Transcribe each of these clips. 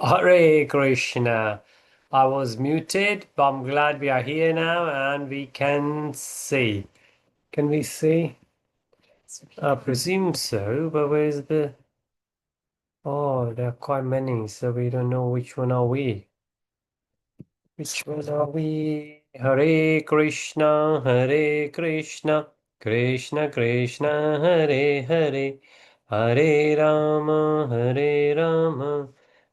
Hare Krishna. I was muted, but I'm glad we are here now and we can see. Can we see? I presume so, but where's the... Oh, there are quite many, so we don't know which one are we. Which one are we? Hare Krishna, Hare Krishna, Krishna Krishna, Hare Hare, Hare Rama, Hare Rama,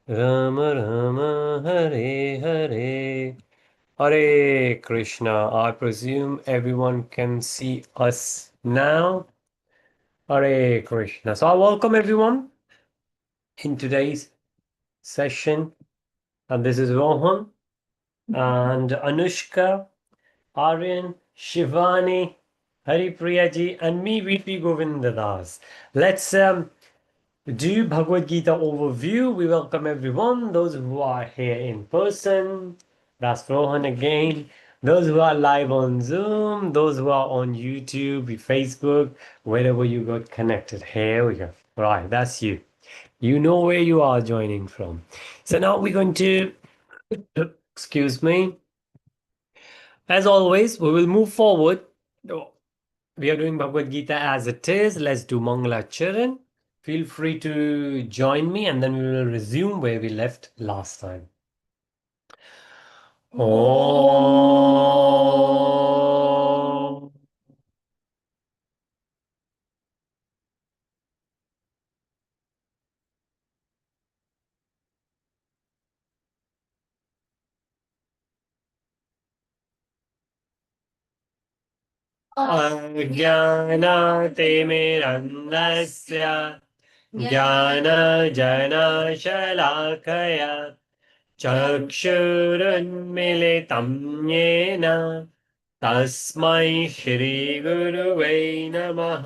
Rama Rama, Hare Hare. Hare Krishna. I presume everyone can see us now. Hare Krishna. So I welcome everyone in today's session. And this is Rohan and Anushka, Aryan, Shivani, Haripriya ji, and me, VP Govindadas. Let's do Bhagavad Gita overview. We welcome everyone, those who are here in person. That's Rohan again. Those who are live on Zoom, those who are on YouTube, Facebook, wherever you got connected. Here we go. Right, that's you. You know where you are joining from. So now we're going to, excuse me. As always, we will move forward. We are doing Bhagavad Gita as it is. Let's do Mangala Charan. Feel free to join me and then we will resume where we left last time. Om Ajnanaतिमिरन्दस्य ज्ञानजनशलाकया चक्षुरुन्मिलितं येन तस्मै श्रीगुरुवे नमः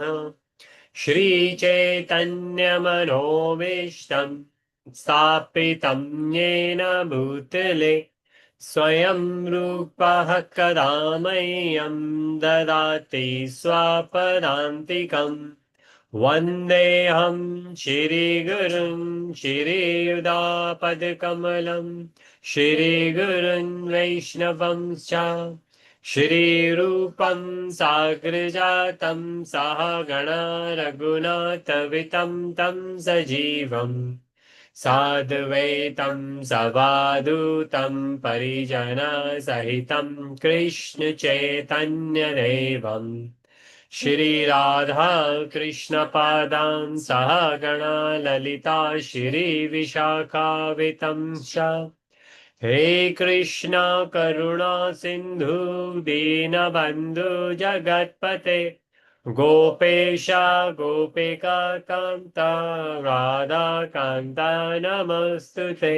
श्रीचैतन्यमनोभीष्टं स्थापितं येन भूतले स्वयं रूपः कदा मह्यं ददाति स्वपदान्तिकम् वन्देऽहं श्रीगुरुं श्रीयुतापदकमलं श्रीगुरुन् वैष्णवंश्च श्रीरूपं साग्रजातं सहगणा रघुनाथवितं तं सजीवम् साद्वैतं सवादूतं परिजनसहितं कृष्णचैतन्यदेवम् श्रीराधा कृष्णपादान् सहगणा ललिता श्रीविशाखावितं च हे कृष्ण करुणा सिन्धु दीनबन्धु जगत्पते गोपेश गोपिका कान्ता राधाकान्ता नमस्तुते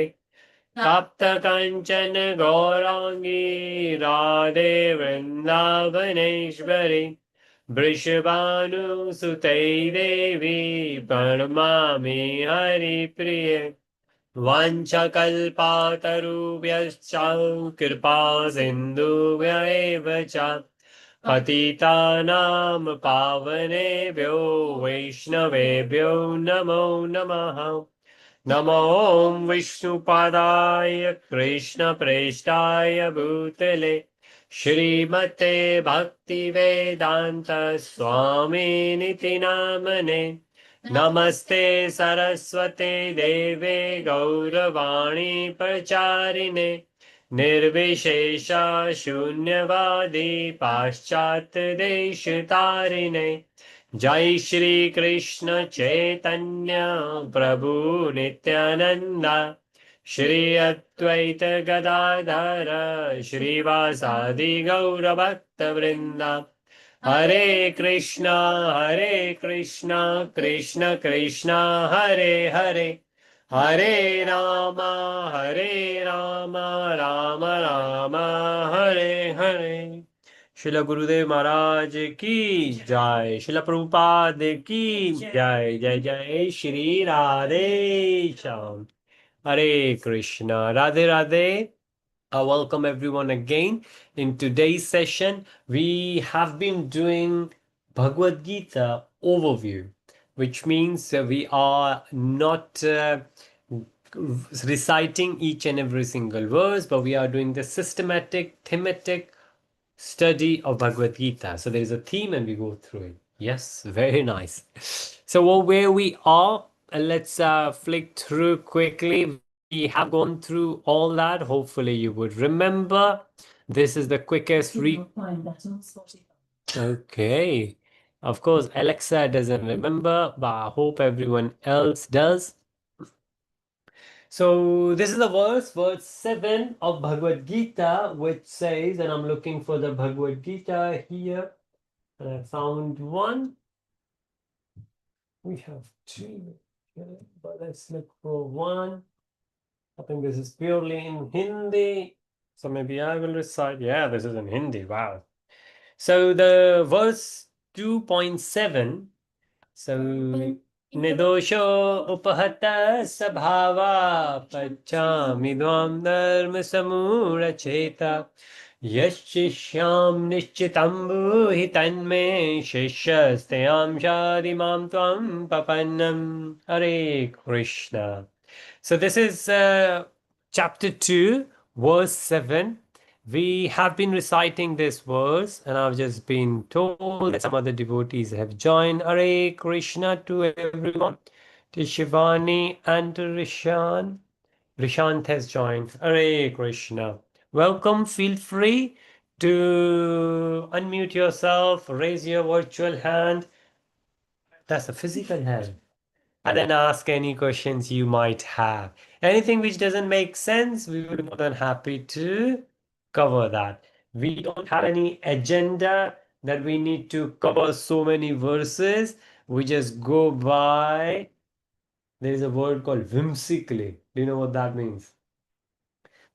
तप्तकाञ्चन गौराङ्गी राधे वृन्दावनेश्वरी वृषभानुसुते देवी प्रणमामि हरिप्रिये वाञ्छकल्पातरुभ्यश्च कृपा सिन्धुभ्य एव च पतितानां पावनेभ्यो वैष्णवेभ्यो नमो नमः नमो विष्णुपादाय कृष्णप्रेष्ठाय भूतले श्रीमते भक्तिवेदान्त स्वामिनिति नामने नमस्ते सरस्वते देवे गौरवाणी प्रचारिणे निर्विशेष शून्यवादी पाश्चात्यदेशतारिणे जय श्री कृष्ण चैतन्य प्रभु नित्यानंद श्री अद्वैत गदाधर श्रीवासादि गौरभक्त वृंदा हरे कृष्णा कृष्ण कृष्णा हरे हरे हरे राम राम राम हरे हरे। शिला गुरुदेव महाराज की जय। शिला प्रभुपाद की जय। जय जय श्री राधे श्याम। हरे Krishna. Radhe Radhe. I welcome everyone again. In today's session, we have been doing Bhagavad Gita overview, which means we are not reciting each and every single verse, but we are doing the systematic, thematic study of Bhagavad Gita. So there is a theme and we go through it. Yes, very nice. So where we are, let's flick through quickly. We have gone through all that. Hopefully you would remember. This is the quickest Okay. Of course, Alexa doesn't remember, but I hope everyone else does. So this is the verse 7 of Bhagavad Gita, which says, and I'm looking for the Bhagavad Gita here, and I found one. We have two, but let's look for one. I think this is purely in Hindi, so maybe I will recite. Yeah, this is in Hindi. Wow. So the verse 2.7. So Nidosho upahata sabhava pachami dvam dharma samuracheta yashishyam nishchitam bhuhi tanme shishyastayam shadimam tvam papannam. Hare Krishna. So this is chapter 2, verse 7. We have been reciting this verse, and I've just been told that some other devotees have joined. Hare Krishna to everyone. To Shivani and to Rishan. Rishant has joined. Hare Krishna. Welcome. Feel free to unmute yourself, raise your virtual hand. That's a physical hand, and then ask any questions you might have. Anything which doesn't make sense, we will be more than happy to cover that. We don't have any agenda that we need to cover so many verses. We just go by, there is a word called whimsically. Do you know what that means?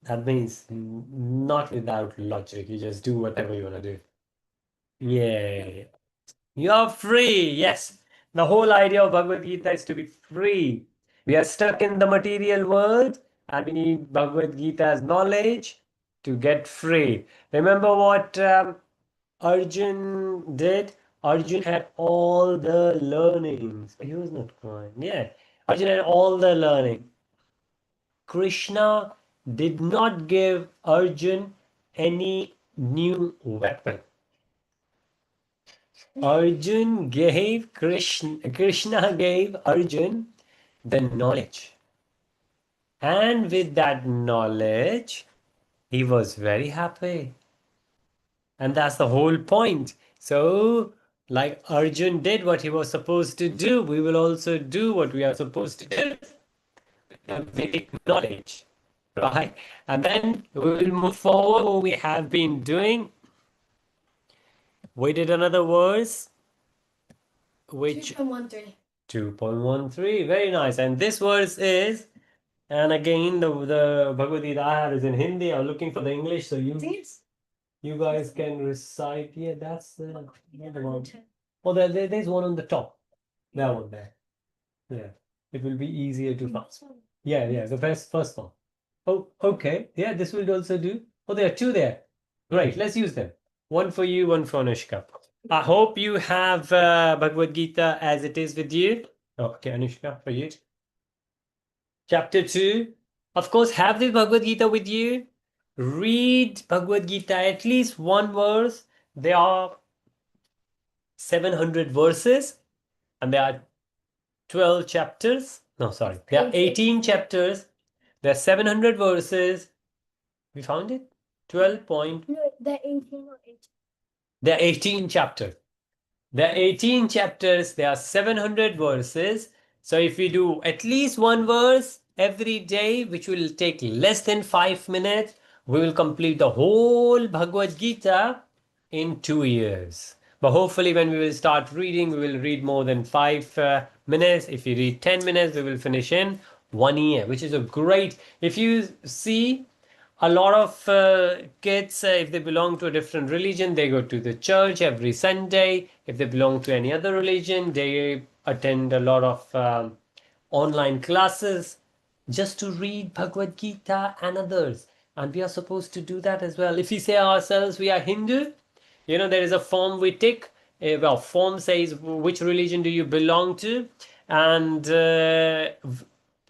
That means not without logic. You just do whatever you want to do. Yeah. You're free. Yes. The whole idea of Bhagavad Gita is to be free. We are stuck in the material world and we need Bhagavad Gita's knowledge to get free. Remember what Arjun did? Arjun had all the learnings. He was not crying. Yeah. Arjun had all the learning. Krishna did not give Arjun any new weapon. Arjun gave Krishna gave Arjun the knowledge. And with that knowledge, he was very happy. And that's the whole point. So, like Arjun did what he was supposed to do, we will also do what we are supposed to do with Vedic knowledge. Right? And then we will move forward what we have been doing. We did another verse, which 2.13. 2.13, very nice. And this verse is, and again, the Bhagavad Gita I have is in Hindi. I'm looking for the English, so you guys can recite. Yeah, that's the other one. Oh, there's one on the top. That one there. Yeah, it will be easier to find. Yeah, the first one. Oh, okay. Yeah, this will also do. Oh, there are two there. Great, let's use them. One for you, one for Anushka. I hope you have Bhagavad Gita as it is with you. Okay, Anushka, for you. Chapter 2. Of course, have the Bhagavad Gita with you. Read Bhagavad Gita, at least one verse. There are 700 verses and there are 12 chapters. No, sorry. There are 18 chapters. There are 700 verses. We found it? 12 point. No, they're 18 or 18. There are 18 chapters. There are 18 chapters. There are 700 verses. So if we do at least one verse every day, which will take less than 5 minutes, we will complete the whole Bhagavad Gita in 2 years. But hopefully when we will start reading, we will read more than 5 minutes. If you read 10 minutes, we will finish in 1 year, which is a great. If you see, a lot of kids, if they belong to a different religion, they go to the church every Sunday. If they belong to any other religion, they attend a lot of online classes just to read Bhagavad Gita and others. And we are supposed to do that as well. If we say ourselves we are Hindu, there is a form we tick. Well, form says which religion do you belong to, and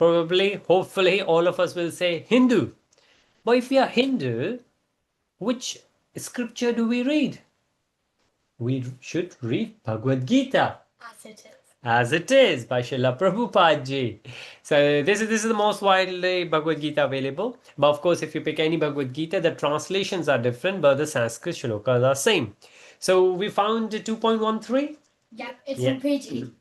Probably, hopefully, all of us will say Hindu. But if we are Hindu, which scripture do we read? We should read Bhagavad Gita. As it is. As it is by Srila Prabhupada ji. So this is the most widely Bhagavad Gita available. But of course, if you pick any Bhagavad Gita, the translations are different, but the Sanskrit shlokas are same. So we found 2.13. Yeah, it's on page 8.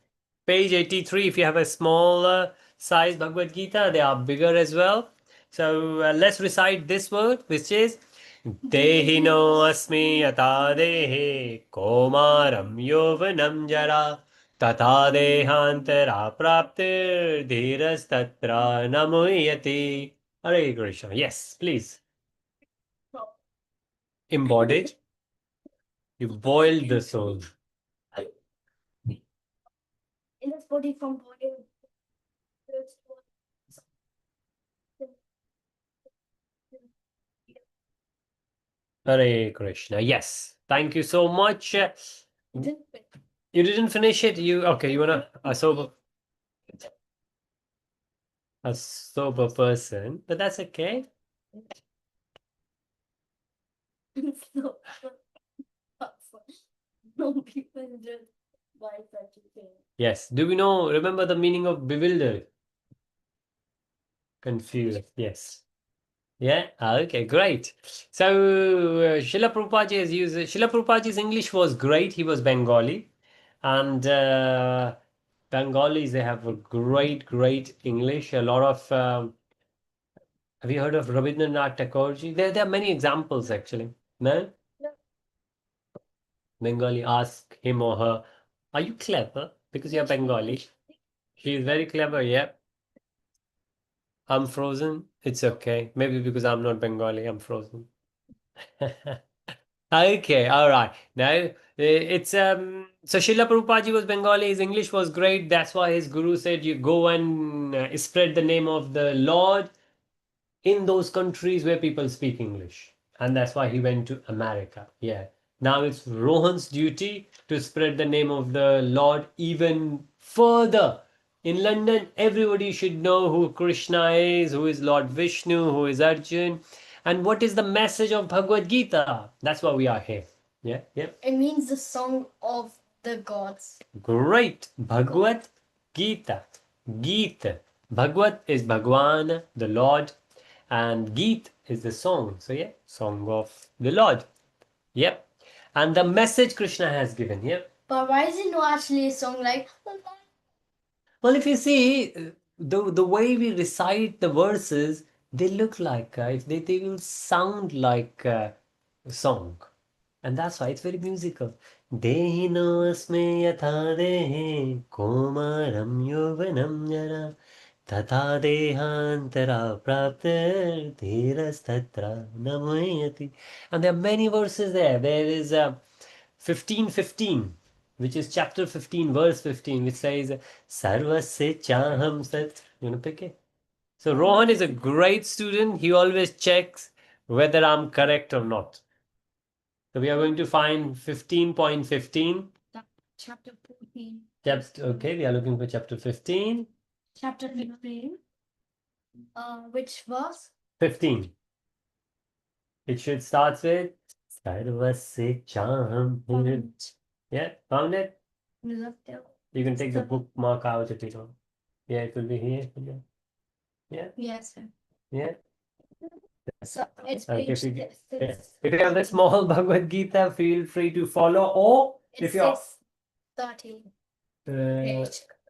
Page 83. If you have a smaller size Bhagavad Gita, they are bigger as well. So let's recite this word, which is Dehino asmi yata dehe komaram yovanam jara tata dehantara praptir dhiras tatra namuyati. Hare Krishna. Yes, please. Embodied. You boiled the soul. In this body from body. Hare Krishna. Yes. Thank you so much. You didn't finish it. You okay? You wanna a sober person, but that's okay. No, no people just buy such a thing. Yes. Do we know? Remember the meaning of bewildered? Confused. Yes. Yeah. Okay. Great. So Srila Prabhupada has used Srila Prabhupada's English was great. He was Bengali, and Bengalis they have a great English. A lot of have you heard of Rabindranath Tagore ji? There are many examples actually. No? No. Bengali, ask him or her, are you clever? Because you're Bengali. She is very clever, yeah. I'm frozen. It's okay. Maybe because I'm not Bengali, I'm frozen. Okay, all right. Now it's so Srila Prabhupada ji was Bengali, his English was great. That's why his guru said you go and spread the name of the Lord in those countries where people speak English. And that's why he went to America. Yeah. Now it's Rohan's duty to spread the name of the Lord even further. In London, everybody should know who Krishna is, who is Lord Vishnu, who is Arjun, and what is the message of Bhagavad Gita. That's why we are here. Yeah, yeah. It means the song of the gods. Great. Bhagavad Gita. Gita. Bhagavad is Bhagwan, the Lord, and Geet is the song. So yeah, song of the Lord. Yep. And the message Krishna has given. Yep. But why is it not actually a song like? Well, if you see the way we recite the verses, they look like they will sound like a song, and that's why it's very musical. Dehino asme yatha dehe komaram yovanam jara tata dehantara praptir dhirastatra namayati. And there are many verses there. There is 15:15, which is chapter 15, verse 15, which says, Sarvasya chaham sat. You want to pick it? So Rohan is a great student. He always checks whether I'm correct or not. So we are going to find 15.15. Chapter 14. Okay, we are looking for chapter 15. Chapter 15. Which verse? 15. It should start with Sarvasya chaham. Yeah, found it? You can take the bookmark out if you don't. Yeah, it will be here. Yeah. Yes, sir. Yeah. So it's Okay, page if you have the small Bhagavad Gita, feel free to follow. Or if you're 13.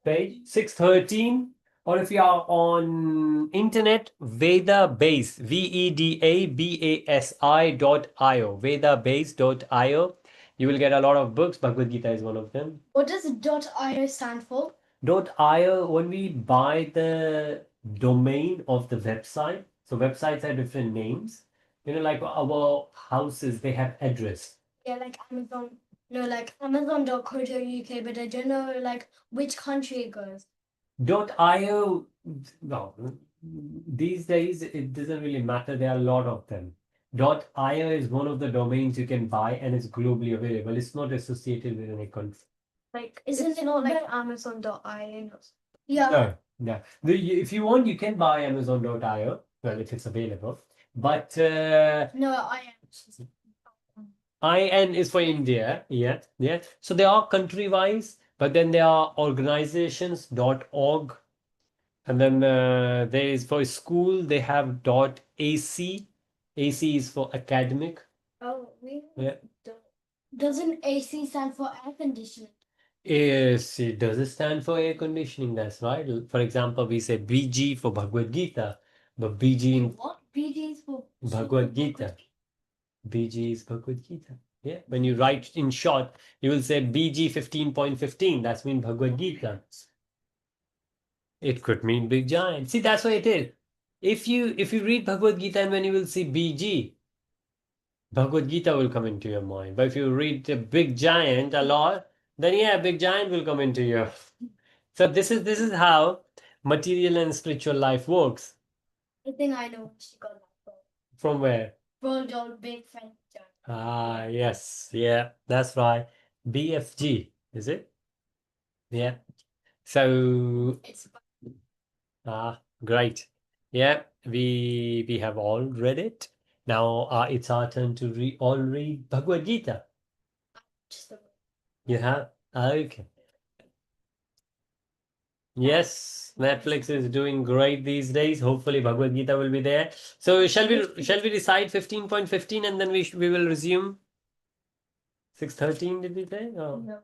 Page 613, or if you are on internet, Veda Base, VEDABASI.io, vedabase.io. You will get a lot of books. Bhagavad Gita is one of them. What does .io stand for? .io, when we buy the domain of the website, so websites have different names. You know, like our houses, they have address. Yeah, like Amazon. No, like Amazon.co.uk, but I don't know like which country it goes. .io, well, these days it doesn't really matter. There are a lot of them. .io is one of the domains you can buy and it's globally available. It's not associated with any country. Like, isn't it not like Amazon.io? Yeah. Yeah. If you want, you can buy Amazon.io. Well, if it's available. But No, I am. IN is for India. Yeah. Yeah. So they are country wise, but then there are organizations.org. And then there is for school, they have .ac. AC is for academic. Oh, really? Yeah. Doesn't AC stand for air conditioning? Yes, it does stand for air conditioning. That's right. For example, we say BG for Bhagavad Gita, but BG in What? BG is for Bhagavad Gita. BG is Bhagavad Gita. Yeah. When you write in short, you will say BG 15.15. That's mean Bhagavad Gita. It could mean big giant. See, that's what it is. If you read Bhagavad Gita and when you will see BG, Bhagavad Gita will come into your mind. But if you read the big giant a lot, then yeah, big giant will come into your. So this is how material and spiritual life works. I think I know where she got that from. From where? World Old Big Friend Giant. Ah, yes, yeah, that's right. BFG, is it? Yeah. So It's great. Yeah, we have all read it. Now it's our turn to all read Bhagavad Gita. just a You have? Okay. Yes, Netflix is doing great these days. Hopefully, Bhagavad Gita will be there. So, shall we recite 15.15 and then we will resume 6:13? Did we say? Oh. no.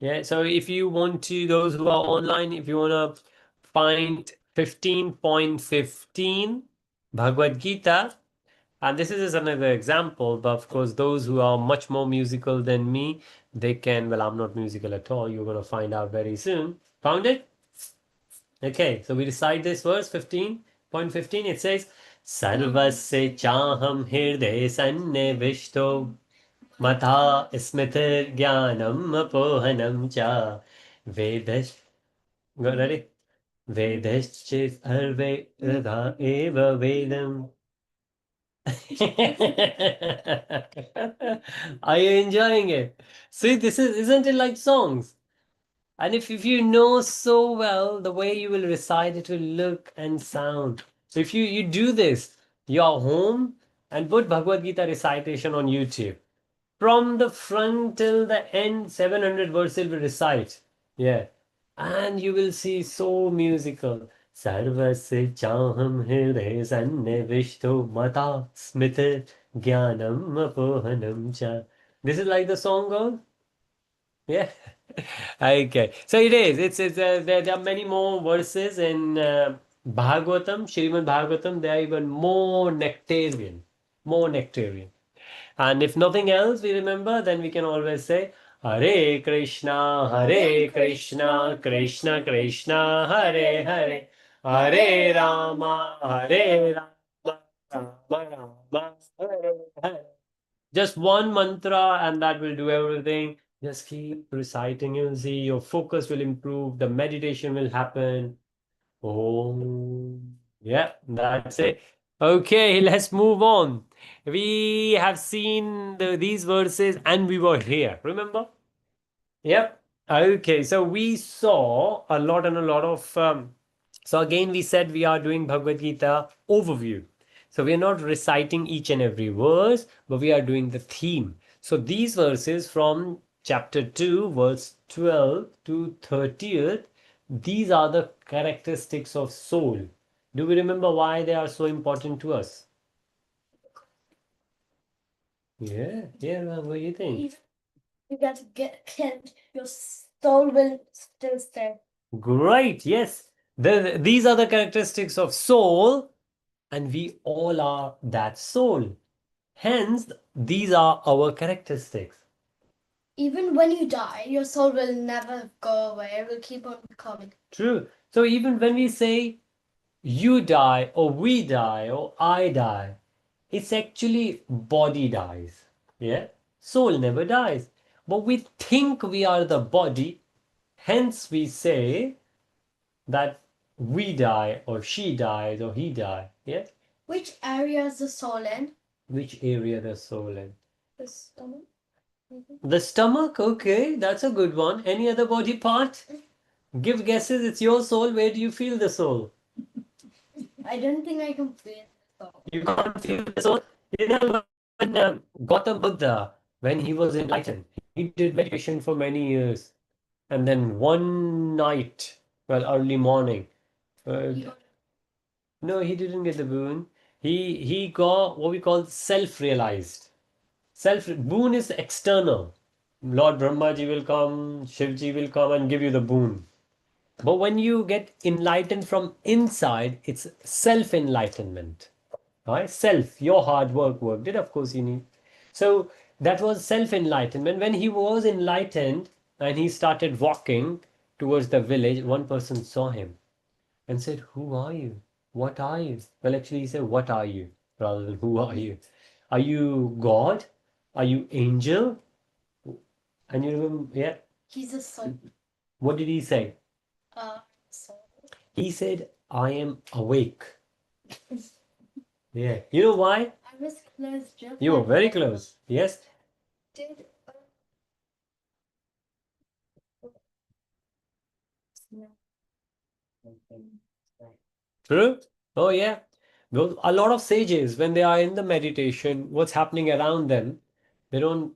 Yeah. So, if you want to, those who are online, if you want to find 15.15 Bhagavad Gita, and this is another example, but of course, those who are much more musical than me, they can. Well, I'm not musical at all. You're going to find out very soon. Found it? Okay, so we recite this verse 15.15. It says, Sarvasya chaham hirde sannivishto mata smritir jnanam apohanam cha vedash. Got ready? Vedaschit arve eva vedam. Are you enjoying it? See, isn't it like songs? And if you know so well, the way you will recite it will look and sound. So if you do this, you're home and put Bhagavad Gita recitation on YouTube. From the front till the end, 700 verses will recite. Yeah. And you will see so musical. Sarvasya chaham hriday sannivishto mata smita jnanam apohanam cha. This is like the song goes. Yeah. Okay. So it is. It's there are many more verses in Bhagavatam, Srimad Bhagavatam. They are even more nectarian, more nectarian. And if nothing else we remember, then we can always say Hare Krishna, Hare Krishna, Krishna Krishna, Hare Hare, Hare Rama, Hare Rama, Rama Rama, Hare Hare. Just one mantra, and that will do everything. Just keep reciting. You'll see your focus will improve, the meditation will happen. Oh, yeah, that's it. Okay, let's move on. We have seen these verses and we were here. Remember? Yep. Okay, so we saw a lot and a lot of. So again, we said we are doing Bhagavad Gita overview. So we are not reciting each and every verse, but we are doing the theme. So these verses from chapter 2, verse 12 to 30th, these are the characteristics of soul. Do we remember why they are so important to us? Yeah, what do you think? You got to get your soul will still stay. Great, yes. These are the characteristics of soul, and we all are that soul. Hence, these are our characteristics. Even when you die, your soul will never go away. It will keep on coming. True. So even when we say you die or we die or I die, it's actually body dies. Yeah? Soul never dies. But we think we are the body, hence we say that we die or she dies or he died. Yeah? Which area is the soul in? Which area the soul in? The stomach. The stomach, okay, that's a good one. Any other body part? Give guesses. It's your soul. Where do you feel the soul? I don't think I can feel the soul. You can't feel the soul. You know, when Gautam Buddha, when he was enlightened, he did meditation for many years. And then one night, well, early morning, You got no, he didn't get the boon. He got what we call self-realized. Self boon is external. Lord Brahmaji will come, Shivji will come and give you the boon. But when you get enlightened from inside, it's self-enlightenment. Right? Self, your hard work did, of course, you need. So that was self-enlightenment. When he was enlightened and he started walking towards the village, one person saw him and said, "Who are you? What are you?" Well, actually, he said, "What are you?" rather than "Who are you?" Are you God? Are you angel? And you remember, yeah, he's a soul. what did he say? Soul. He said, "I am awake." Yeah. You know why? I was close, just You were like very that. close. Yes. Did no. True? Oh, yeah. Well, a lot of sages, when they are in the meditation, what's happening around them, they don't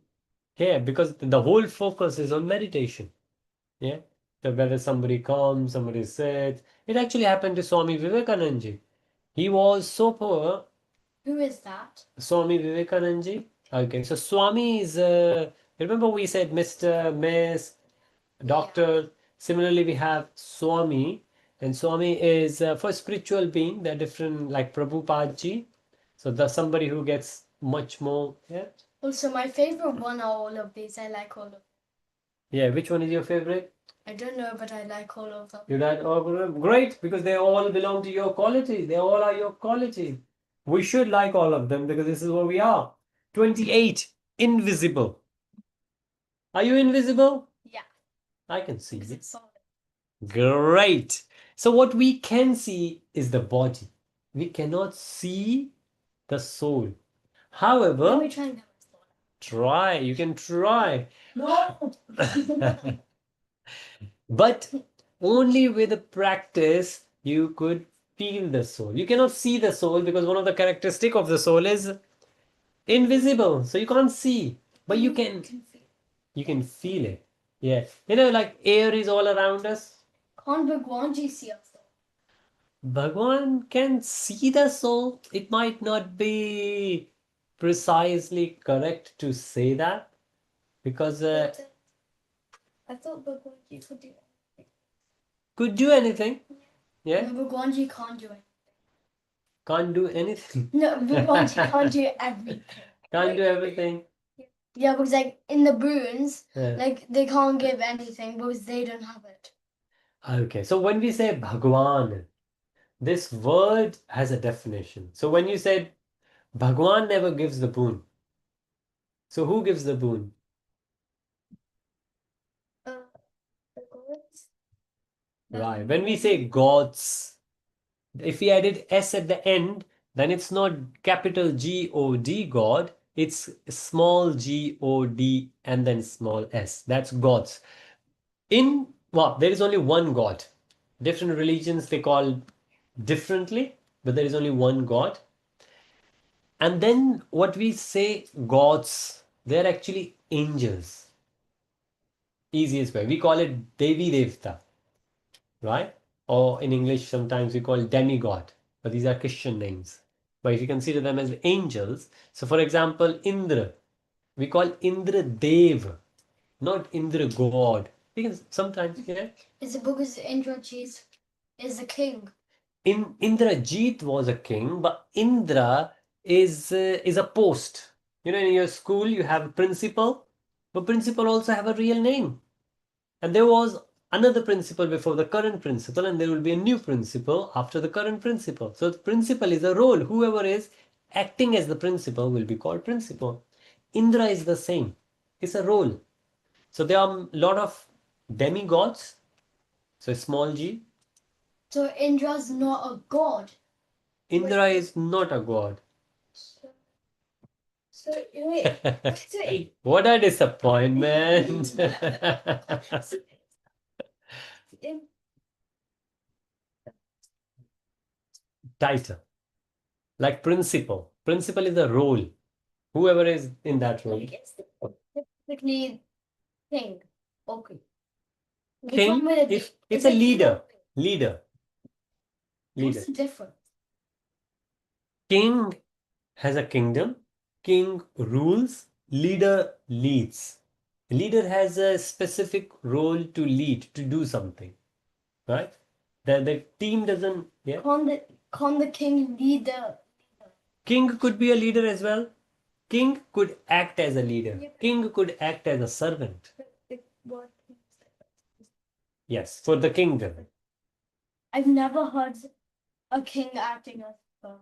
care because the whole focus is on meditation. Yeah. So whether somebody comes, somebody sits. It actually happened to Swami Vivekananda ji. He was so poor. Who is that? Swami Vivekananda ji. Okay. So Swami is, remember we said Mr., Miss, Doctor. Similarly, we have Swami, and Swami is for spiritual being. They're different, like Prabhupada ji. So there's somebody who gets much more. Yeah. Also, my favorite one are all of these. I like all of them. Yeah. Which one is your favorite? I don't know, but I like all of them. You like all great because they all belong to your quality. They all are your quality. We should like all of them because this is what we are. 28. Invisible. Are you invisible? Yeah, I can see because you. it's solid. Great. So what we can see is the body. We cannot see the soul. Let However, me try and get my soul. try. You can try. No. But only with the practice you could feel the soul. You cannot see the soul because one of the characteristic of the soul is invisible. So you can't see, but you can feel it. Yeah. You know, like air is all around us. Can't Bhagwanji see us? Bhagwan can see the soul. It might not be precisely correct to say that because I thought Bhagwanji could do it. could do anything. Yeah, No, Bhagwanji can't do it. can't do anything. No, Bhagwanji can't do everything. Can't do everything. Yeah, because like in the boons, Yeah. like they can't give anything because they don't have it. Okay, so when we say Bhagwan, this word has a definition. So when you said Bhagwan never gives the boon, so who gives the boon? The gods. Right. When we say gods, if we added S at the end, then it's not capital G-O-D, God. It's small G-O-D and then small s. That's gods. Well, there is only one God. Different religions they call differently, but there is only one God. And then what we say gods, they're actually angels. Easiest way. We call it Devi Devta, right? Or in English, sometimes we call demigod, but these are Christian names. But if you consider them as angels, so for example, Indra, we call Indra Dev, not Indra God. Because sometimes, yeah. Is it because Indrajit is a king? Indrajit was a king, but Indra is a post. You know, in your school you have a principal, but principal also have a real name. And there was another principal before the current principal, and there will be a new principal after the current principal. So the principal is a role. Whoever is acting as the principal will be called principal. Indra is the same. It's a role. So there are a lot of demigods. So small g. So Indra's not a god. Indra is not a god. So wait. What a disappointment. Title. Like principal. Principal is the role. Whoever is in that role. Basically, king. Okay. King, if it's a leader. Leader. What's Leader. the difference? King has a kingdom. King rules. Leader leads. Leader has a specific role to lead, to do something. Right? The team doesn't. Yeah. Can the king lead the? King could be a leader as well. King could act as a leader. King could act as a servant. What? Yes, for the kingdom. I've never heard a king acting as a.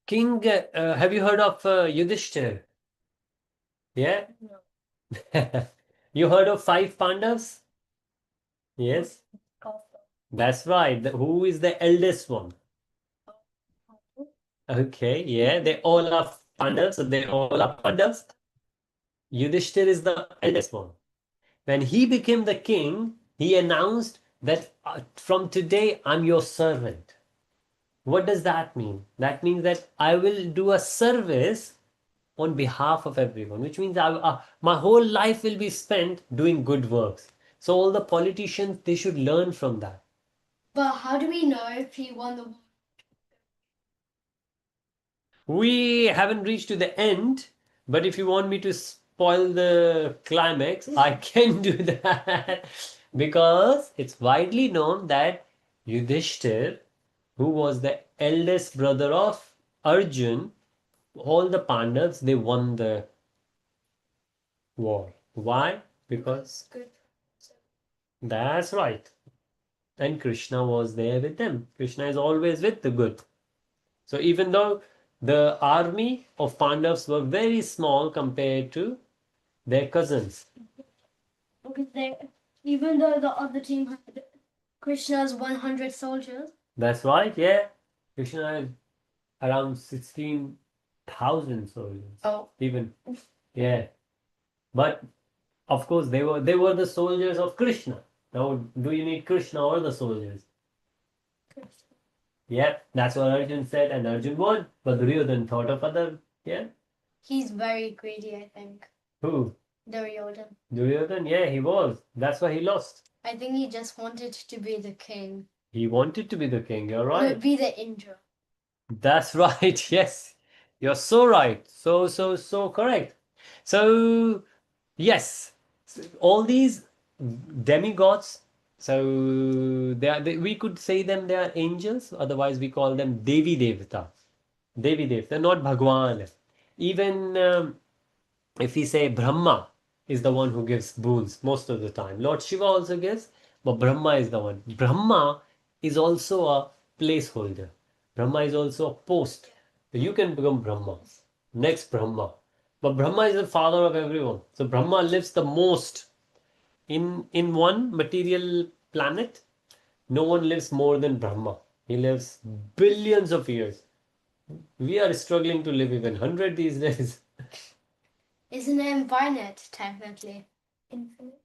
King, have you heard of Yudhishthir? Yeah? No. You heard of five Pandavas? Yes, that's right. Who is the eldest one? Okay, yeah, they all are Pandavas, so they all are Pandavas. Yudhishthir is the eldest one. When he became the king, he announced that from today I'm your servant. What does that mean? That means that I will do a service on behalf of everyone, which means my whole life will be spent doing good works. So all the politicians, they should learn from that. But how do we know if he won the war? We haven't reached to the end, but if you want me to spoil the climax, I can do that. Because it's widely known that Yudhishthir, who was the eldest brother of Arjun, all the Pandavas, they won the war. Why? Because Good. that's right. And Krishna was there with them. Krishna is always with the good. So even though the army of Pandavas were very small compared to their cousins. Because even though the other team had Krishna's 100 soldiers. That's right, yeah. Krishna had around 16,000 soldiers. Oh. Even. Yeah. But of course they were the soldiers of Krishna. Now do you need Krishna or the soldiers? Yeah, that's what Arjun said, and Arjun won. But Duryodhan thought of other. Yeah. He's very greedy, I think. Who? Duryodhan. Duryodhan, yeah, he was. That's why he lost. I think he just wanted to be the king. He wanted to be the king, you're right. No, be the Indra. That's right, yes. You're so right. So correct. So, yes, all these demigods, so we could say them they are angels, otherwise we call them Devi Devata. Devi Devata, not Bhagwan. Even if we say Brahma is the one who gives boons most of the time. Lord Shiva also gives, but Brahma is the one. Brahma is also a placeholder. Brahma is also a post. You can become Brahma, next Brahma. But Brahma is the father of everyone. So Brahma lives the most in one material planet. No one lives more than Brahma. He lives billions of years. We are struggling to live even 100 these days. Isn't it infinite, technically? Infinite?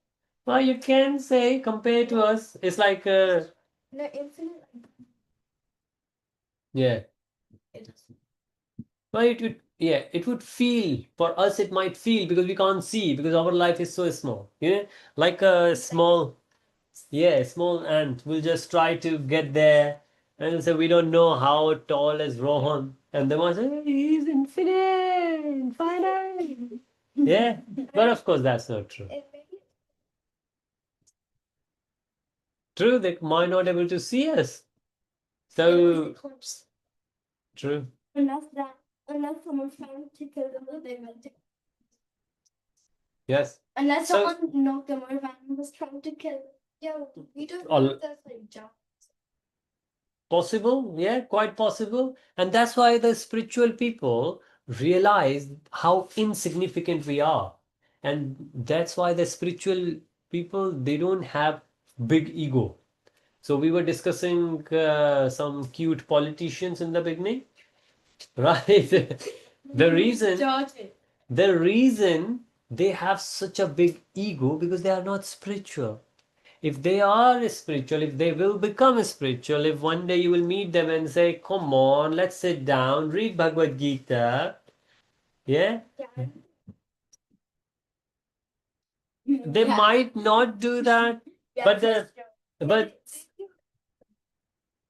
Well, you can say compared to us, it's like No, infinite. yeah. Well, it would feel for us. It might feel because we can't see because our life is so small. Like a small, yeah, small ant. We'll just try to get there, and we'll say we don't know how tall is Rohan, and they might say he's infinite, infinite. Yeah, but of course that's not true. True, they might not able to see us. So true. Unless someone's trying to kill them, they will take. Yes. Unless So- someone knocked them over and was trying to kill them. Yeah, we don't All- know if there's like jump. Possible, yeah, quite possible. And that's why the spiritual people realize how insignificant we are. And that's why the spiritual people, they don't have big ego. So we were discussing some cute politicians in the beginning, right? The reason they have such a big ego because they are not spiritual. if they are spiritual, if they will become spiritual, if one day you will meet them and say, come on, let's sit down, read Bhagavad Gita, yeah, they might not do that, but but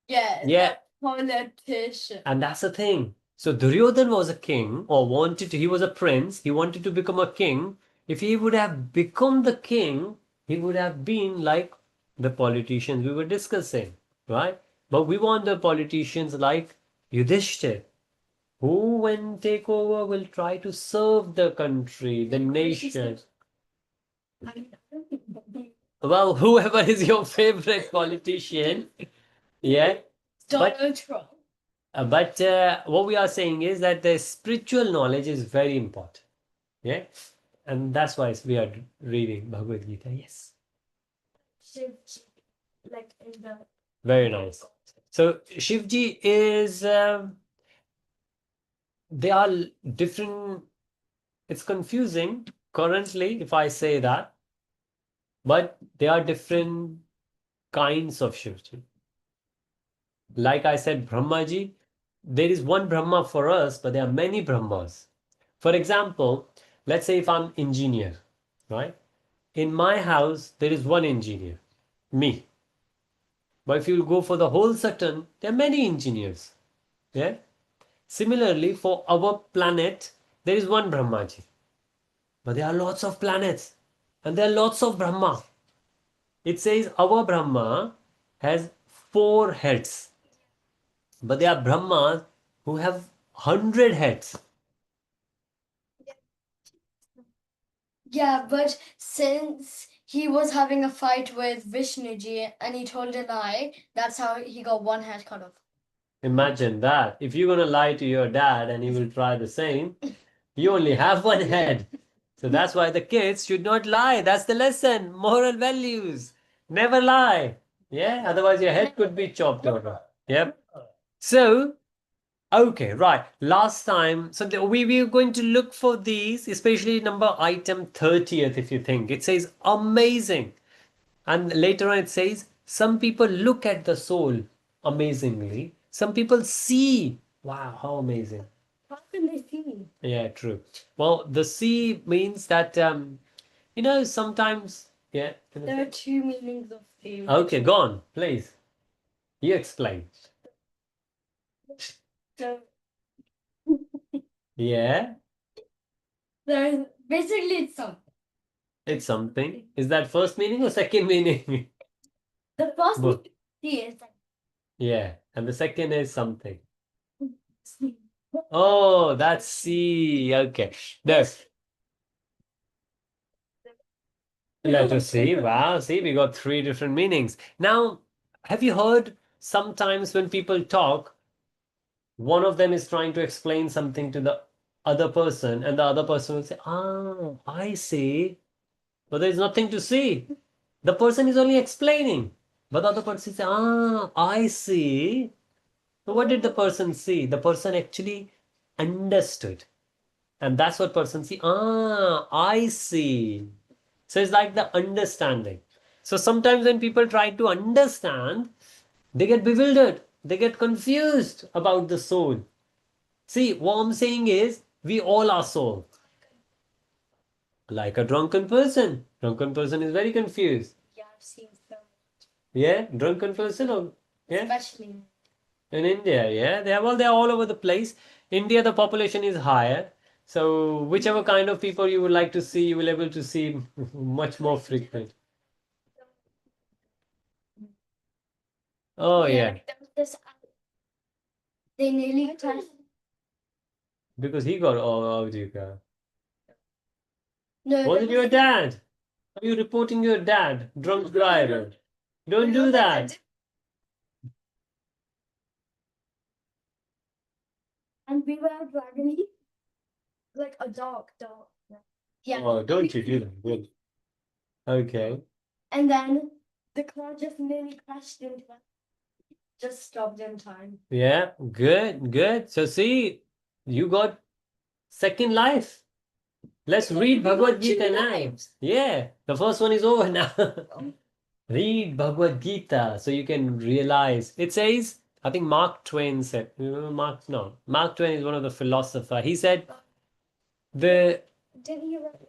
yeah, politician. and that's the thing. So Duryodhan was a king, or he was a prince, he wanted to become a king. If he would have become the king, he would have been like the politicians we were discussing, right? But we want the politicians like Yudhishthir, who, when take over, will try to serve the country, the nation. Well, whoever is your favorite politician, yeah. Donald Trump. But what we are saying is that the spiritual knowledge is very important. Yeah. And that's why we are reading Bhagavad Gita. Yes. Like in the. Very nice. So Shivji is, they are different. It's confusing currently if I say that, but they are different kinds of Shivji. Like I said, Brahmaji, there is one Brahma for us, but there are many Brahmas. For example, let's say if I'm engineer, right? In my house, there is one engineer, me. But if you go for the whole Saturn, there are many engineers. Yeah. Similarly, for our planet, there is one Brahmaji. But there are lots of planets. And there are lots of Brahma. It says our Brahma has 4 heads. But there are Brahmas who have 100 heads. Yeah, but since he was having a fight with Vishnuji and he told a lie, that's how he got one head cut off. Imagine that. If you're going to lie to your dad and he will try the same, you only have one head. So that's why the kids should not lie. That's the lesson. Moral values. Never lie. Yeah, otherwise your head could be chopped over. Yep. So, okay, right. Last time, so we were going to look for these, especially number item 30th, if you think. It says amazing. And later on it says, some people look at the soul amazingly. Some people see. Wow, how amazing. How can they see? Yeah, true. Well, the see means that, sometimes, yeah. There are 2 meanings of see. Okay, go on, please. You explain. So, Yeah, there's basically it's something. it's something. Is that first meaning or second meaning? The first Both. see is like Yeah, and the second is something. Oh, that's see. Okay. There's. Let us see. Wow, see, we got 3 different meanings. Now, have you heard sometimes when people talk, one of them is trying to explain something to the other person, and the other person will say, ah, I see. But there's nothing to see. The person is only explaining. But the other person says, ah, I see. So what did the person see? The person actually understood. And that's what person see. Ah, I see. So it's like the understanding. So sometimes when people try to understand, they get bewildered. They get confused about the soul. See, what I'm saying is, we all are soul. Like a drunken person. Drunken person is very confused. yeah, I've seen some. Yeah, drunken person or yeah. Especially In India, yeah. They're all over the place. India, the population is higher. So whichever kind of people you would like to see, you will able to see much more frequent. Oh yeah. there was this they nearly crashed. Because he got all Jika. No, Was there it your dad? Are you reporting your dad? Drunk driver. Don't do that. and we were driving like a dog. Yeah. Oh, don't you do that. Good. Okay. And then the car just nearly crashed into us. Just stopped in time. Yeah, good, good. So see, you got second life. Let's read Bhagavad Gita now. Yeah, the first one is over now. Read Bhagavad Gita so you can realize. It says, I think Mark Twain said, you remember Mark? No, Mark Twain is one of the philosophers. He said, the Did he write?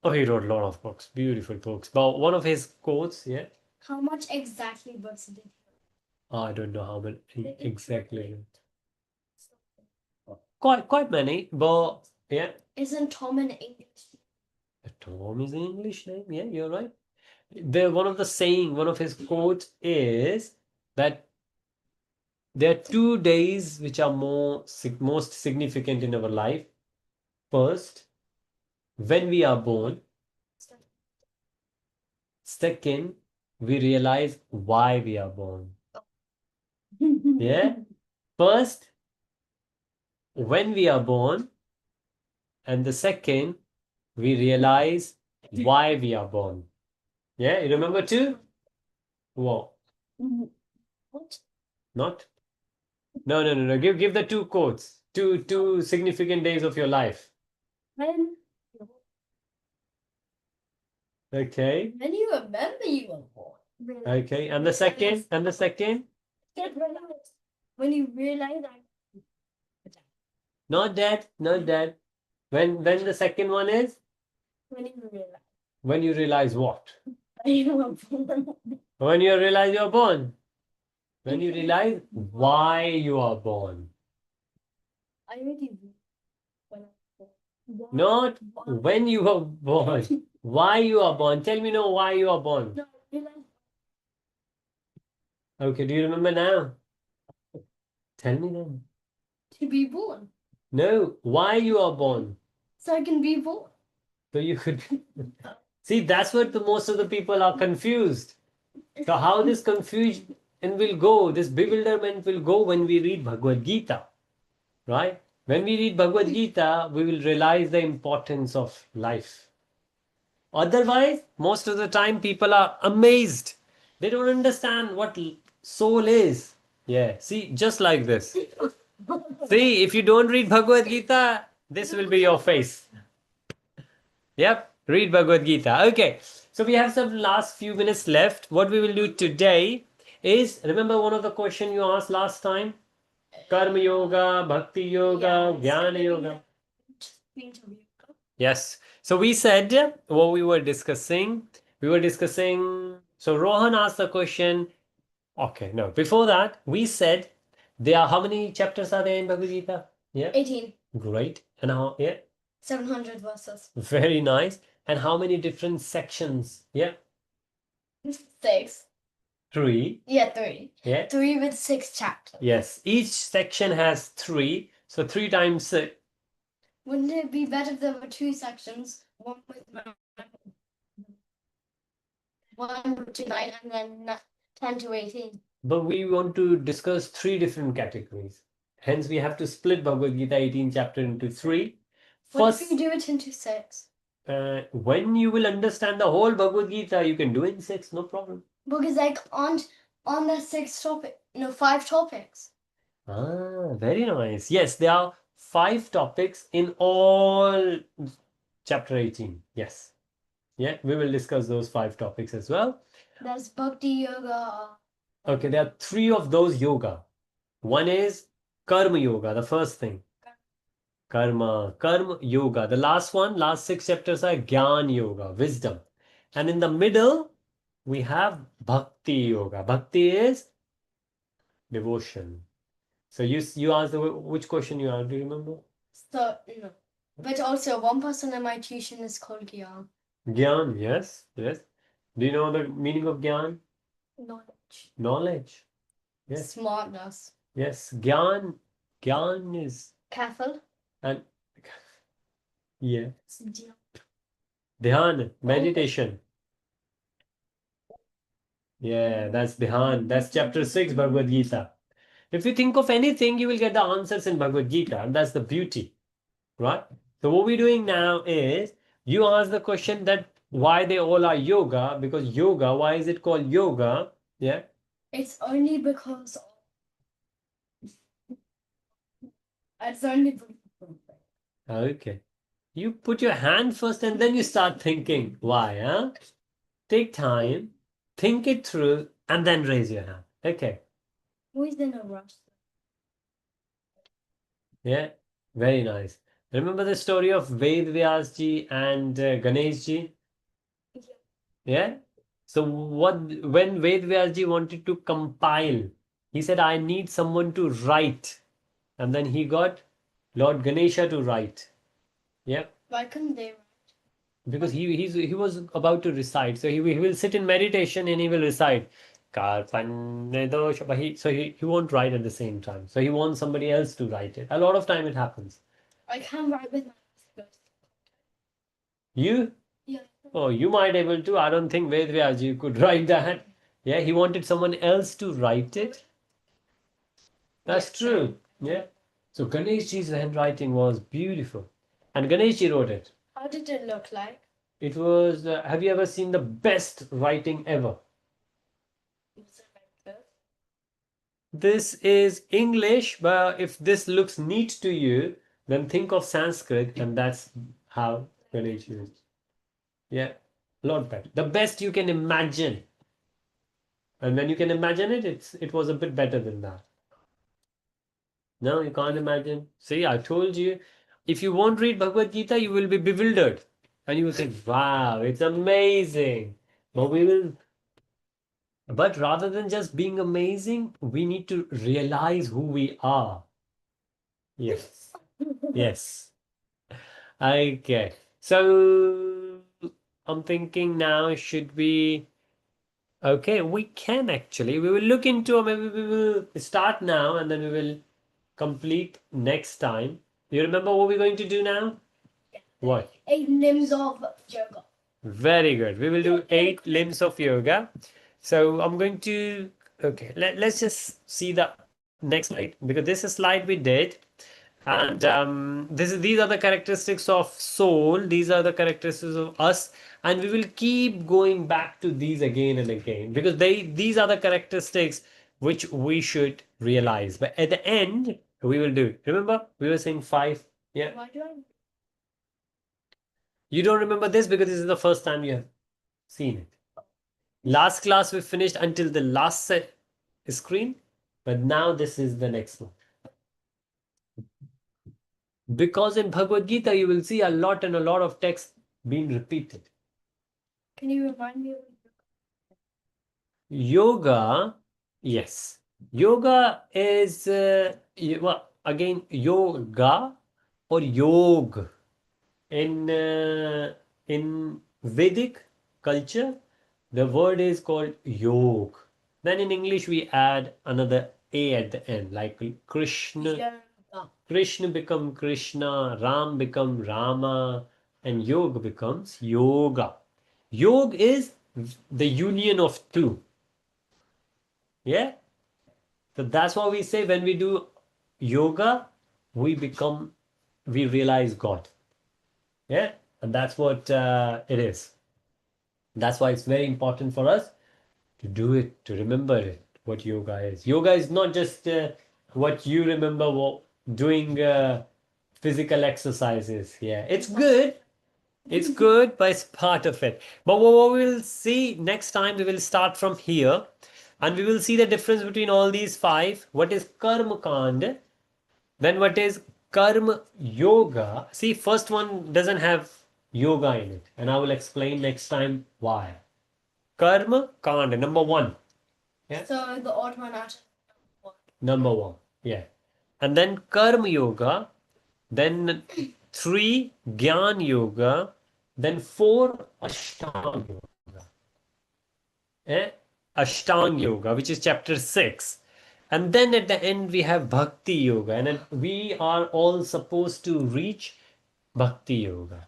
oh, he wrote a lot of books, beautiful books. But one of his quotes, yeah, How much exactly books did he I don't know how many exactly. Quite many, but yeah. Isn't Tom an English? Tom is an English name. Yeah, you're right. One of the saying, one of his quotes is that there are 2 days which are most significant in our life. First, when we are born. Second, we realize why we are born. Yeah. First, when we are born, and the second, we realize why we are born. Yeah, you remember too? What? What? Not? No. Give the two quotes. Two significant days of your life. When? Okay. When you remember you were born. Okay. And the second? And the second? When you realize I. Not that. Not that. When the second one is? When you realize. When you realize what? You were born. When you realize you're born. When you realize why you are born. I already. When I was born. Not when you were born. Why you are born. Tell me now why you are born. No, realize. Okay, do you remember now? Tell me then. To be born. No, why you are born. So I can be born. So you could see that's what the most of the people are confused. So how this confusion will go, this bewilderment will go when we read Bhagavad Gita. Right? When we read Bhagavad Gita, we will realize the importance of life. Otherwise, most of the time people are amazed. They don't understand what soul is. Yeah, see, just like this. See, if you don't read Bhagavad Gita, this will be your face. Yep, read Bhagavad Gita. Okay, so we have some last few minutes left. What we will do today is, remember one of the question you asked last time? Karma Yoga, Bhakti Yoga, Jnana Yoga. Yes. So we said what we were discussing. So Rohan asked the question. Okay, no. Before that, we said there are how many chapters are there in Bhagavad Gita? Yeah. 18. Great. And how? Yeah. 700 verses. Very nice. And how many different sections? Yeah. 6. 3. Yeah, 3. Yeah. 3 with 6 chapters. Yes. Each section has 3. So 3 times 6. Wouldn't it be better if there were 2 sections? One with 9 and then 10 to 18. But we want to discuss 3 different categories. Hence, we have to split Bhagavad Gita 18 chapter into 3. What if you do it into 6? When you will understand the whole Bhagavad Gita, you can do it in 6, no problem. Because on the 6 topic, 5 topics. Ah, very nice. Yes, there are 5 topics in all chapter 18. Yes. Yeah, we will discuss those 5 topics as well. There's Bhakti Yoga. Okay, there are 3 of those yoga. One is Karma Yoga, the first thing. Karma Yoga. The last 6 chapters are Gyan Yoga, wisdom. And in the middle, we have Bhakti Yoga. Bhakti is devotion. So you asked which question you asked, do you remember? So, But also, one person in my tuition is called Gyan. Gyan, yes. Do you know the meaning of Gyan? Knowledge. Yes. Smartness. Yes. Gyan is... Careful. And yeah. Dhyan, meditation. Yeah, that's Dhyan. That's chapter 6, Bhagavad Gita. If you think of anything, you will get the answers in Bhagavad Gita, and that's the beauty, right? So what we're doing now is, you ask the question that why they all are yoga, because yoga, why is it called yoga? Yeah. It's only because... It's only because... Okay. You put your hand first and then you start thinking. Why, huh? Take time. Think it through and then raise your hand. Okay. Who is in a rush? Yeah. Very nice. Remember the story of Ved Vyas ji and Ganesh ji? Yeah. So when Ved Vyas ji wanted to compile, he said, I need someone to write. And then he got Lord Ganesha to write. Yeah. Why couldn't they? Because he was about to recite. So he will sit in meditation and he will recite. But he won't write at the same time. So he wants somebody else to write it. A lot of time it happens. I can't write with my fingers. You? Yeah. Oh, you might able to. I don't think Ved Vyas could write that. Yeah, he wanted someone else to write it. That's true. Yeah. So Ganesh ji's handwriting was beautiful. And Ganesh ji wrote it. How did it look like? It was, have you ever seen the best writing ever? Was it like this? This is English, but if this looks neat to you, then think of Sanskrit, and that's how Ganesh used. Yeah, a lot better. The best you can imagine. And when you can imagine it, it was a bit better than that. No, you can't imagine. See, I told you. If you won't read Bhagavad Gita, you will be bewildered. And you will think, wow, it's amazing. But we will. But rather than just being amazing, we need to realize who we are. Yes. Yes. Okay. So I'm thinking now, should we? Okay, we can actually. We will look into, or maybe we will start now and then we will complete next time. You remember what we're going to do now? What? 8 limbs of yoga. Very good. We will do 8 limbs of yoga. So I'm going to, okay, let's just see the next slide because this is a slide we did. And these are the characteristics of soul. These are the characteristics of us. And we will keep going back to these again and again because these are the characteristics which we should realize. But at the end, we will do. Remember, we were saying 5. Yeah. Why do I? You don't remember this because this is the first time you have seen it. Last class we finished until the last screen, but now this is the next one. Because in Bhagavad Gita you will see a lot of text being repeated. Can you remind me of Yoga, yes. Yoga is, well, again, yoga or yog. In Vedic culture, the word is called yog. Then in English, we add another A at the end, like Krishna. yoga? Krishna become Krishna, Ram become Rama, and Yoga becomes Yoga. Yoga is the union of two. Yeah? So that's why we say when we do yoga, we realize God. Yeah? And that's what it is. That's why it's very important for us to do it, to remember it, what yoga is. Yoga is not just what you remember doing physical exercises. Yeah, it's good. It's good, but it's part of it. But what we'll see next time, we will start from here and we will see the difference between all these 5. What is Karma Kand? Then what is Karma Yoga? See, first one doesn't have yoga in it, and I will explain next time why. Karma Kand, number 1. Yeah. So the odd one out of one. Number 1. Yeah. And then Karma Yoga, then 3 Gyan Yoga, then 4 Ashtanga Yoga. Ashtanga Yoga, which is chapter 6. And then at the end we have Bhakti Yoga, and then we are all supposed to reach Bhakti Yoga.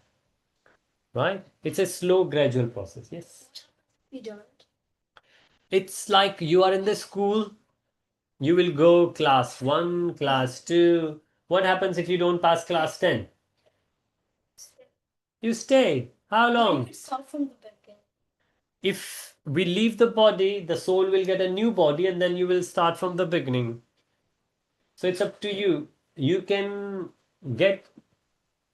Right? It's a slow, gradual process. Yes. We don't. It's like you are in the school, you will go class 1, class 2. What happens if you don't pass class 10? You stay. How long? You start from the beginning. If we leave the body, the soul will get a new body and then you will start from the beginning. So it's up to you. You can get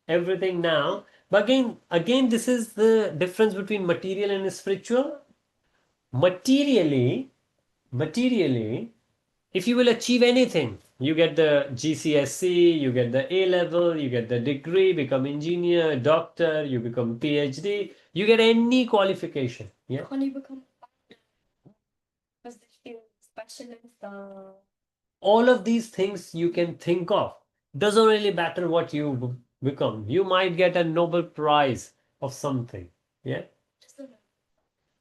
everything now. But again, this is the difference between material and spiritual. Materially, if you will achieve anything, you get the GCSE, you get the A level, you get the degree, become engineer, doctor, you become PhD, you get any qualification. Yeah. Can you become because they feel specialist? All of these things you can think of. Doesn't really matter what you become. You might get a Nobel Prize of something. Yeah.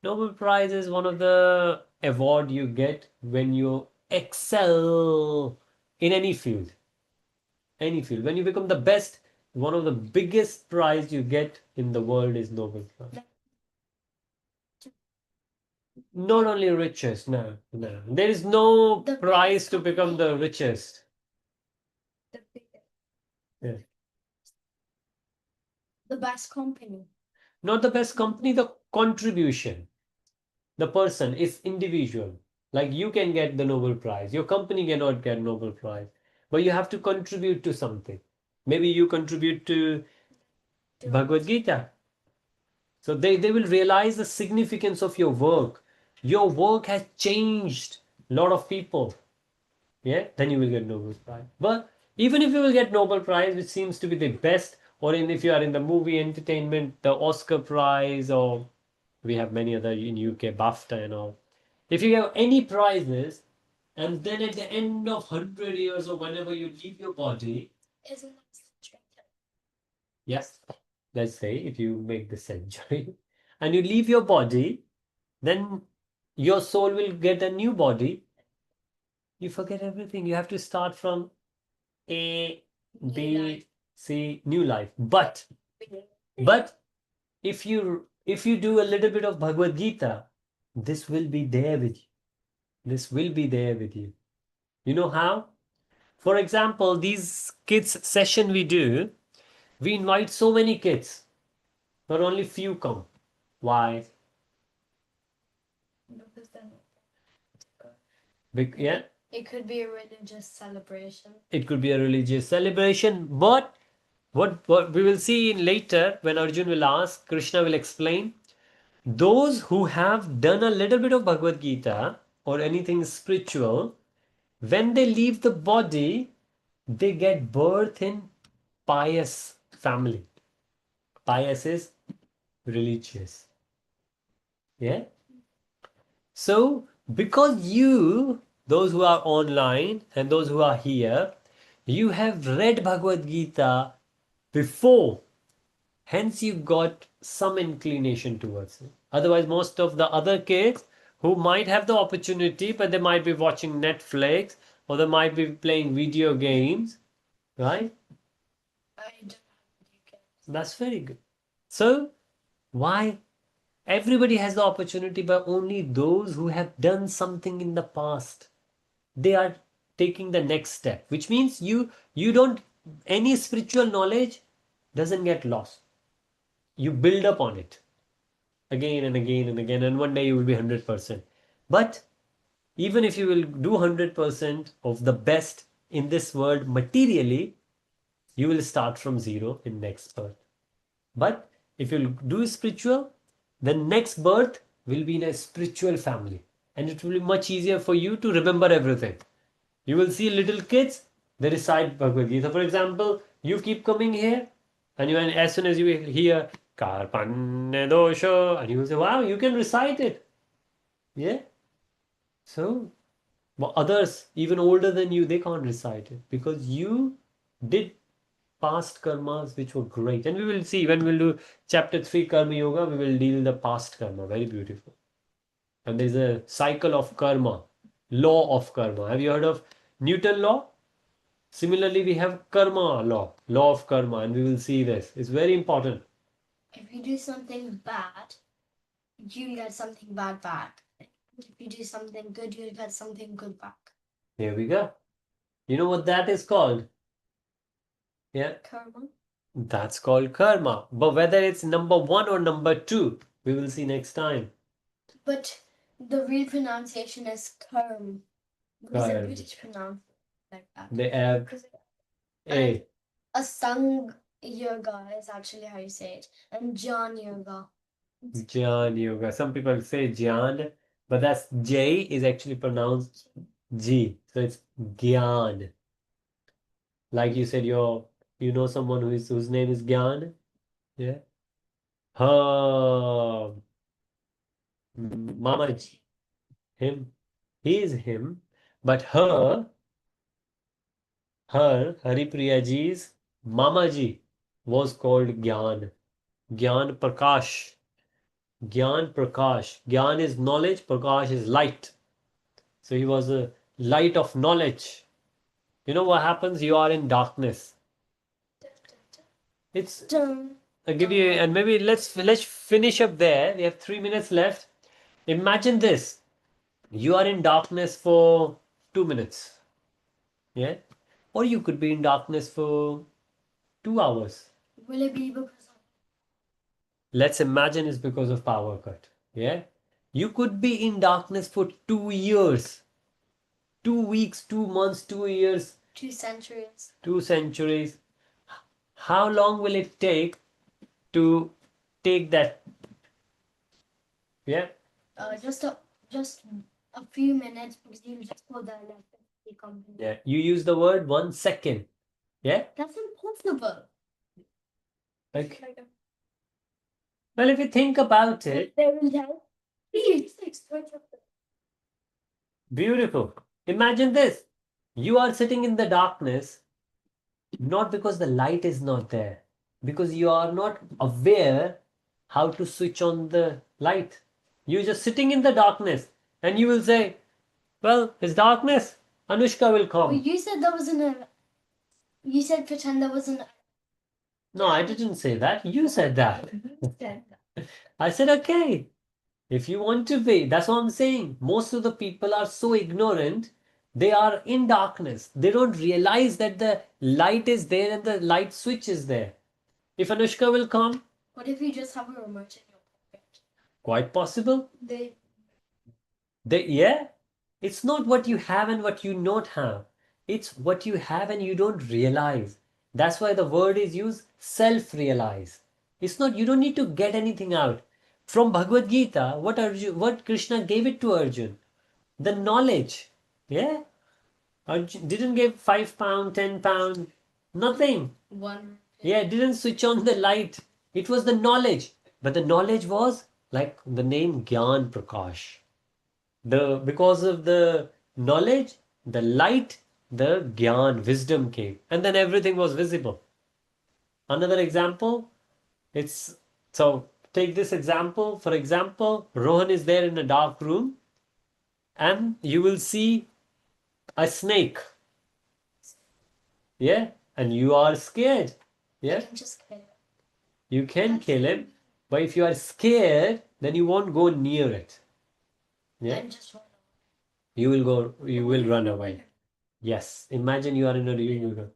Nobel Prize is one of the award you get when you excel in any field. Any field. When you become the best, one of the biggest prize you get in the world is Nobel Prize. Not only richest, no, no. There is no The prize biggest to become company. the richest. The biggest. Yeah. The best company. Not the best company, the contribution. The person is individual. Like you can get the Nobel Prize. Your company cannot get Nobel Prize. But you have to contribute to something. Maybe you contribute to Bhagavad Gita. So they will realize the significance of your work. Your work has changed a lot of people. Yeah, then you will get Nobel Prize. But even if you will get Nobel Prize, which seems to be the best, or if you are in the movie entertainment, the Oscar Prize, or we have many other in UK, BAFTA and all. If you have any prizes, and then at the end of 100 years or whenever you leave your body, Isn't that subjective? yes, let's say if you make the century, and you leave your body, then your soul will get a new body. You forget everything. You have to start from A, B, C, new life. But if you do a little bit of Bhagavad Gita, this will be there with you. This will be there with you. You know how? For example, these kids session we do, we invite so many kids, but only few come. Why? Because then Yeah, it could be a religious celebration. it could be a religious celebration, but what we will see in later when Arjun will ask, Krishna will explain. Those who have done a little bit of Bhagavad Gita or anything spiritual, when they leave the body, they get birth in pious family. Pious is religious. Yeah. So, because you, those who are online and those who are here, you have read Bhagavad Gita before, hence you got some inclination towards it. Otherwise, most of the other kids who might have the opportunity, but they might be watching Netflix or they might be playing video games, right? I don't have any kids. That's very good. So, why? Everybody has the opportunity, but only those who have done something in the past. They are taking the next step, which means you don't, any spiritual knowledge doesn't get lost. You build up on it again and again and again, and one day you will be 100%. But even if you will do 100% of the best in this world materially, you will start from zero in next birth. But if you do spiritual, the next birth will be in a spiritual family, and it will be much easier for you to remember everything. You will see little kids, they recite Bhagavad Gita. For example, you keep coming here, and as soon as you hear Karpanya dosha, and you will say, wow, you can recite it. Yeah. So, but others, even older than you, they can't recite it because you did past karmas which were great. And we will see when we'll do chapter 3 Karma Yoga, we will deal the past karma. Very beautiful. And there's a cycle of karma, law of karma. Have you heard of Newton law? Similarly, we have karma law, law of karma, and we will see this. It's very important. If you do something bad, you'll get something bad back. If you do something good, you'll get something good back. Here we go. You know what that is called? Yeah, Karma. that's called karma. But whether it's number one or number two, we will see next time. But the real pronunciation is karm. Because the Karma. British pronounce it like that. They have And a Asang yoga is actually how you say it. And Jnana yoga. Jnana yoga. Some people say Jnana, But that's J is actually pronounced G. So it's Gyan. Like you said, you know someone whose name is Gyan? Yeah. Her Mama him. He is him. But Haripriya Ji's Mama Ji was called Gyan. Gyan Prakash. Gyan Prakash. Gyan is knowledge, Prakash is light. So he was a light of knowledge. You know what happens? You are in darkness. It's I'll give you, and maybe let's finish up there. We have 3 minutes left. Imagine this. You are in darkness for 2 minutes. Yeah? Or you could be in darkness for 2 hours. Will it be because of... Let's imagine it's because of power cut. Yeah? You could be in darkness for 2 years. 2 weeks, 2 months, 2 years, 2 centuries. 2 centuries. How long will it take to take that? Yeah? Just a few minutes, because you just go the electricity company. Yeah. You use the word 1 second. Yeah? That's impossible. Okay. Well, if you think about it, They will tell. Please, switch up the... beautiful. Imagine this. You are sitting in the darkness, not because the light is not there, because you are not aware how to switch on the light. You're just sitting in the darkness, and you will say, well, it's darkness. Anushka will Well, come. you said there was an... You said pretend there was an... No, I didn't say that. You said that. I said, okay, if you want to be, that's what I'm saying. Most of the people are so ignorant. They are in darkness. They don't realize that the light is there and the light switch is there. If Anushka will come, What if you just have a remote in your pocket? quite possible. They... Yeah, it's not what you have and what you not have. It's what you have and you don't realize. That's why the word is used self-realize. It's not, you don't need to get anything out. From Bhagavad Gita, what Krishna gave it to Arjun? The knowledge. Yeah? Arjun didn't give £5, £10, nothing. One... Yeah, didn't switch on the light. It was the knowledge. But the knowledge was like the name Gyan Prakash. Because of the knowledge, the light, the Gyan, wisdom came. And then everything was visible. Another example, it's so take this example. For example, Rohan is there in a dark room and you will see a snake. Yeah, and you are scared. Yeah, I can just kill it. you can kill him, but if you are scared, then you won't go near it. Yeah, And just run you will run away. Yes, imagine you are in a room. You go,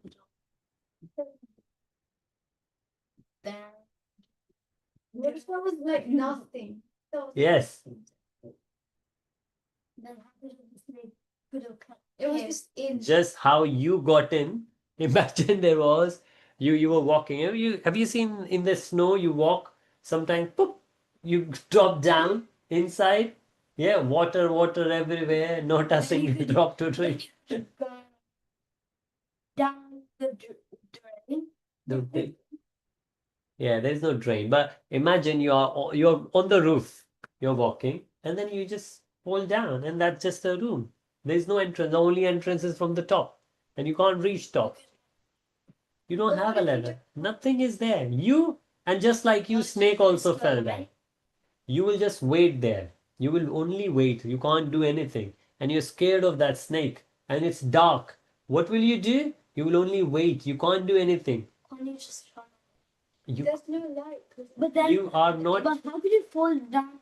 there. What if there was like nothing? yes, Then how could the snake could have cut? It was just in. just how you got in. Imagine there was you were walking. Have you seen in the snow you walk sometimes poop, you drop down inside. Yeah, water everywhere, not a single drop to drink. Down the drain. The Yeah, there's no drain. But imagine you're on the roof, you're walking, and then you just fall down, and that's just a room. There's no entrance. The only entrance is from the top, and you can't reach top. You don't have a ladder. Nothing is there. You and just like you, snake also fell down. You will just wait there. You will only wait. You can't do anything, and you're scared of that snake, and it's dark. What will you do? You will only wait. You can't do anything. Can't you just run? You, There's no light. But then you are not. But how could you fall down?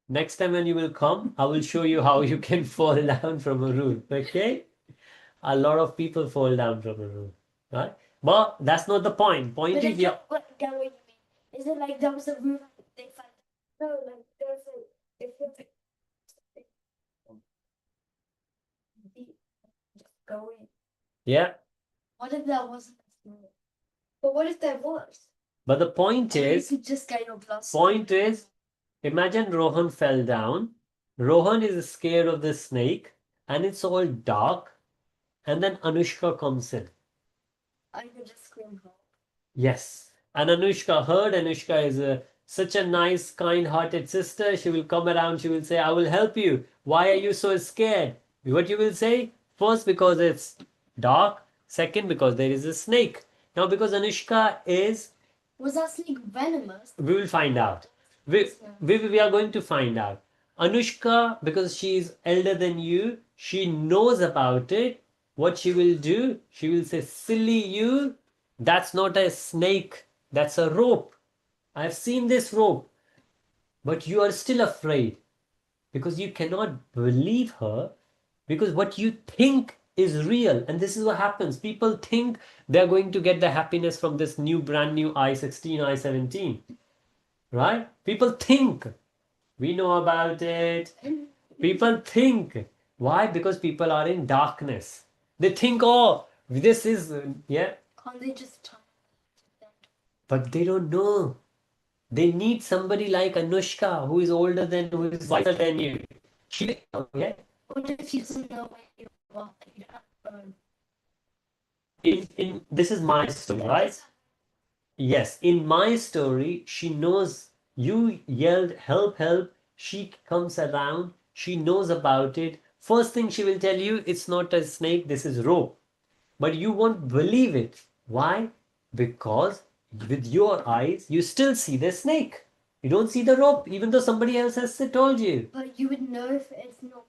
Next time when you will come, I will show you how you can fall down from a roof. Okay? A lot of people fall down from a roof. Right? But that's not the point. Point But is, yeah. what you mean? Is it like there was a roof and they fell down? No, like there's a... If you just go in. Yeah. What if there wasn't a snow? But what if there was? But the point And is, you could just get your blood. imagine Rohan fell down Rohan is scared of the snake and it's all dark. And then Anushka comes in. I could just scream help. Yes. And Anushka heard. Anushka is such a nice, kind hearted sister. She will come around. She will say, I will help you. Why are you so scared? What you will say? First, because it's dark. Second, because there is a snake. Now, because Anushka is, Was that snake venomous? we will find out. We are going to find out. Anushka, because she is elder than you, she knows about it. What she will do, she will say, silly you, that's not a snake, that's a rope. I've seen this rope, but you are still afraid because you cannot believe her because what you think is real. And this is what happens. People think they're going to get the happiness from this new, brand new i16, i17. Right? People think we know about it. People think. Why? Because people are in darkness. They think, oh, this is, yeah. Can't they just turn them? But they don't know. They need somebody like Anushka, who is older than, who is wiser than you. She, yeah. What if she doesn't know where you are? This is my story, right? Yes, in my story, she knows you yelled, help, help. She comes around, she knows about it. First thing she will tell you, it's not a snake, this is rope. But you won't believe it. Why? Because with your eyes, you still see the snake. You don't see the rope, even though somebody else has told you. But you would know if it's not.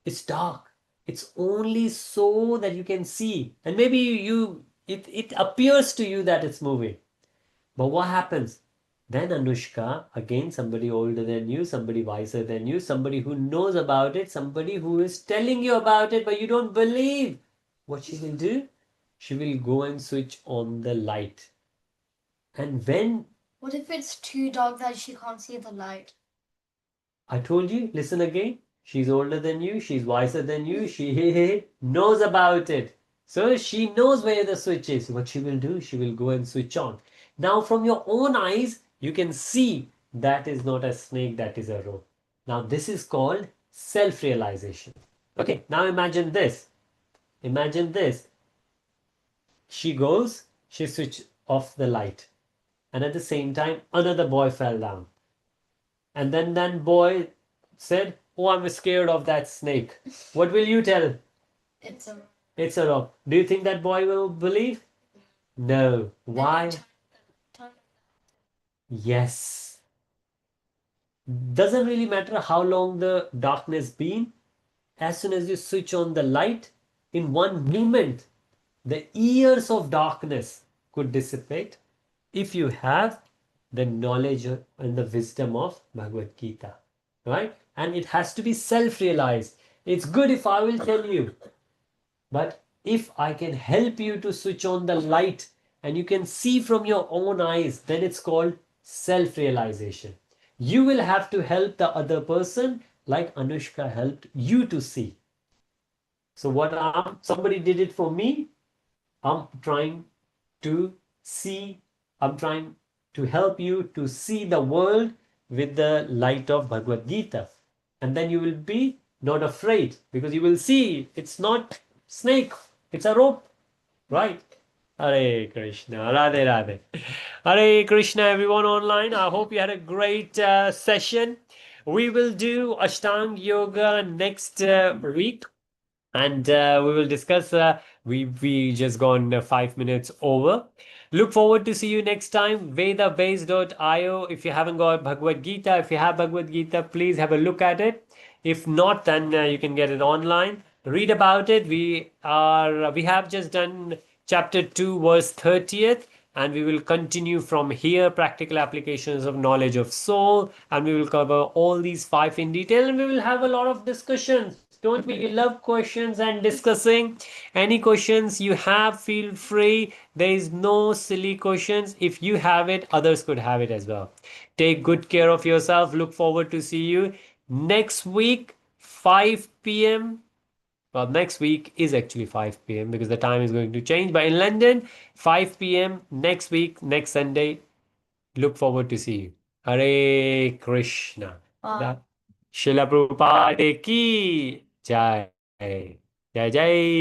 It's dark. It's only so that you can see. And maybe it appears to you that it's moving. But what happens? Then Anushka, again, somebody older than you, somebody wiser than you, somebody who knows about it, somebody who is telling you about it, but you don't believe. What she will do? She will go and switch on the light. And when What if it's too dark that she can't see the light? I told you, listen again. She's older than you, she's wiser than you, she knows about it. So she knows where the switch is. What she will do, she will go and switch on. Now, from your own eyes, you can see that is not a snake, that is a rope. Now, this is called self realization. Okay, now imagine this. Imagine this. She goes, she switches off the light, and at the same time, another boy fell down. And then that boy said, oh, I'm scared of that snake. What will you tell? It's a. It's a rock. Do you think that boy will believe? No. Why? Turn. Yes. Doesn't really matter how long the darkness been. As soon as you switch on the light, in one moment, the years of darkness could dissipate if you have the knowledge and the wisdom of Bhagavad Gita. Right? And it has to be self-realized. It's good if I will tell you. But if I can help you to switch on the light and you can see from your own eyes, then it's called self-realization. You will have to help the other person like Anushka helped you to see. So somebody did it for me. I'm trying to see, I'm trying to help you to see the world with the light of Bhagavad Gita. And then you will be not afraid because you will see it's not snake, it's a rope, right? Hare Krishna, Radhe Radhe. Hare Krishna, everyone online. I hope you had a great session. We will do Ashtang Yoga next week and we will discuss. We just gone 5 minutes over. Look forward to see you next time. Vedabase.io. If you haven't got Bhagavad Gita, if you have Bhagavad Gita, please have a look at it. If not, then you can get it online. Read about it. We have just done chapter 2, verse 30th, and we will continue from here. Practical applications of knowledge of soul, and we will cover all these 5 in detail, and we will have a lot of discussions. Don't we love questions and discussing? Any questions you have, feel free. There is no silly questions. If you have it, others could have it as well. Take good care of yourself. Look forward to see you next week, 5 p.m. Well, next week is actually 5 p.m. because the time is going to change. But in London, 5 p.m. next week, next Sunday. Look forward to see you. Hare Krishna. Srila Prabhupada ki jai. Jai Jai.